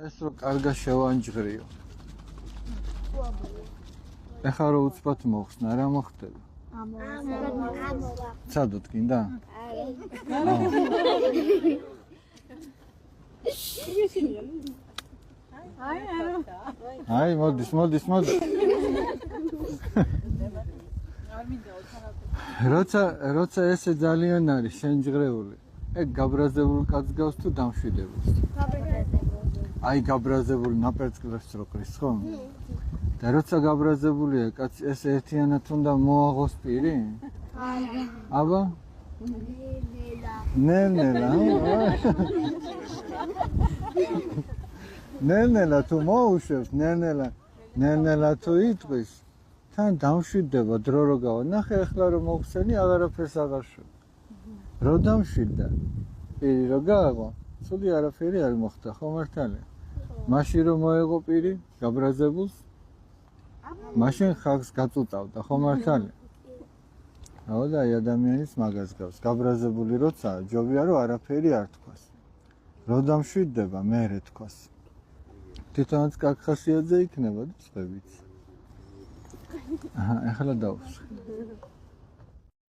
ეს რო კარგა შევანჯღრიო. ეხლა რო უცბად მოხსნა, რა მოხდება? ცადოთ გინდა? აი, მოდის. როცა ესე ძალიან არის შენჯღრეული, ეგ გაბრაზებული კაცს გავს თუ დამშვიდებულს? აი, გაბრაზებული ნაპერწკლებს რო ყრის, ხო? და როცა გაბრაზებულია კაცი, ეს ერთიანად უნდა მოაღოს პირი? აბა? ნენელა. ნენელა თუ მოუშვებს, ნენელა თუ იტყვის, თან დამშვიდება დრო რო გავა. ნახე ახლა რომ მოხსენი, აღარაფერს აღარ შვებ. რო დამშვიდდა, პირი რო გააღო, ცუდი არაფერი არ მოხდა, ხო მართალია? მაშინ რომ მოეღო პირი გაბრაზებულს, მაშინ ხალხს გაწუწავდა, ხო მართალია? აუ და აი ადამიანის მაგას გავს. გაბრაზებული როცა ჯობია რომ არაფერი არ თქვას. რო დამშვიდდება, მერე თქვას. თვითონაც კარგ ხასიათზე იქნება და სხვებიც. ახლა დავუსხე.